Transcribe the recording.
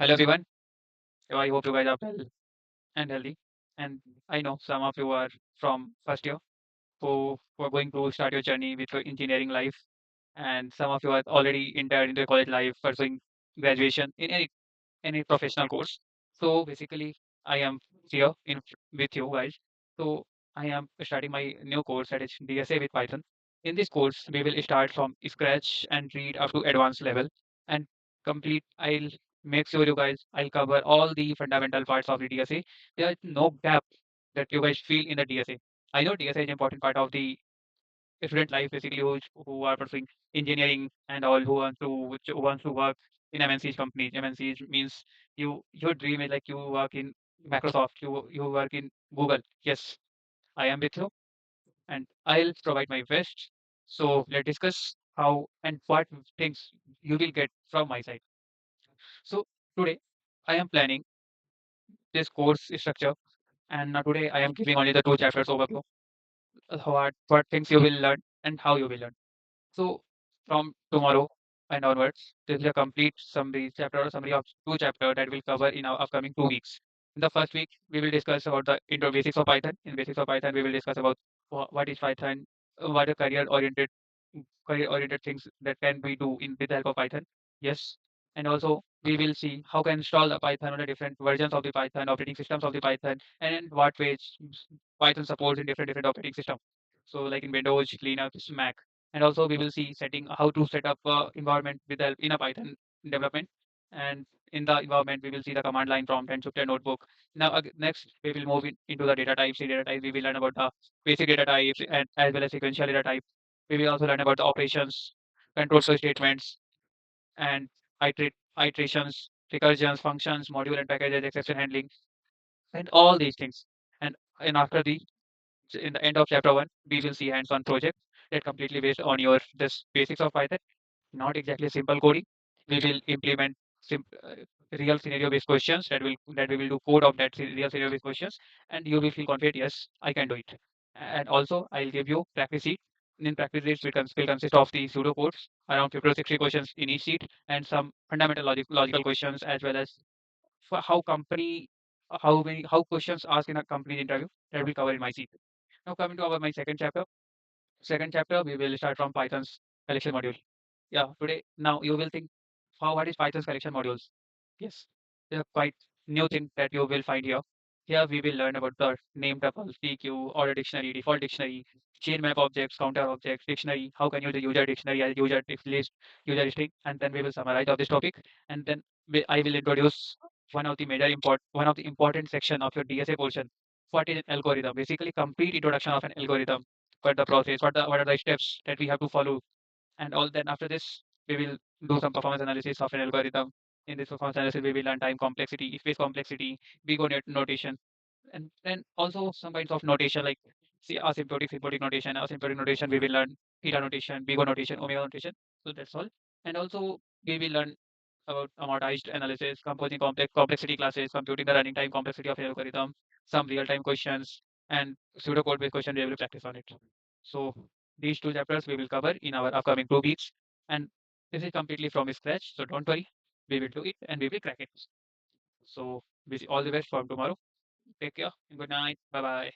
Hello everyone. So I hope you guys are well and healthy. And I know some of you are from first year who are going to start your journey with your engineering life, and some of you are already entered into college life, pursuing graduation in any professional course. So basically, I am here with you guys. So I am starting my new course, that is DSA with Python. In this course, we will start from scratch and read up to advanced level and complete. I'll make sure you guys, I'll cover all the fundamental parts of the DSA. There is no gap that you guys feel in the DSA. I know DSA is an important part of the student life, basically who are pursuing engineering and all, who wants to work in MNCs companies. MNCs means your dream is like you work in Microsoft, you work in Google. Yes, I am with you, and I'll provide my best. So let's discuss how and what things you will get from my side. So today I am planning this course structure, and today I am giving only the two chapters overview. What things you will learn and how you will learn. So from tomorrow and onwards, this is a complete summary of two chapter that we'll cover in our upcoming 2 weeks. In the first week, we will discuss about the intro basics of Python. In basics of Python, we will discuss about what is Python, what are career oriented things that can we do in with the help of Python. Yes. And also we will see how can install the Python on the different versions of the Python, operating systems of the Python, and in what ways Python supports in different operating systems. So like in Windows, Linux, Mac. And also we will see setting how to set up environment with help in a Python development. And in the environment, we will see the command line prompt and Jupyter notebook. Now next we will move into the data types. In data types, we will learn about the basic data types and as well as sequential data type. We will also learn about the operations, control flow statements, and iterations, recursions, functions, module and packages, exception handling, and all these things. And after the in the end of chapter one, we will see hands-on project that completely based on your this basics of Python, not exactly simple coding. We will implement real scenario-based questions that we will do code of that real scenario-based questions, and you will feel confident. Yes, I can do it. And also, I'll give you practice sheet. In practice sheets, will consist of the pseudo codes, around 50 to 60 questions in each sheet, and some fundamental logical questions as well as for how questions asked in a company interview that will cover in my sheet. Now coming to my second chapter. Second chapter, we will start from Python's collection module. Yeah, today now you will think, what is Python's collection modules? Yes, they're quite new thing that you will find here. Here we will learn about the name tuple, TQ, order dictionary, default dictionary, chain map objects, counter objects, dictionary. How can you use the user dictionary as user list, user string, and then we will summarize of this topic. And then I will introduce one of the important section of your DSA portion. What is an algorithm? Basically, complete introduction of an algorithm. What the process? What are the steps that we have to follow, and all. Then after this we will do some performance analysis of an algorithm. In this performance analysis we will learn time complexity, space complexity, big O notation, and then also some kinds of notation like see asymptotic symptotic notation. Asymptotic notation we will learn theta notation, big O notation, omega notation. So that's all. And also we will learn about amortized analysis, composing complexity classes, computing the running time complexity of an algorithm, some real time questions, and pseudocode based question we will practice on it. So these two chapters we will cover in our upcoming 2 weeks, and this is completely from scratch. So don't worry, we will do it and we will crack it. So we see all the best for tomorrow. Take care and good night. Bye bye.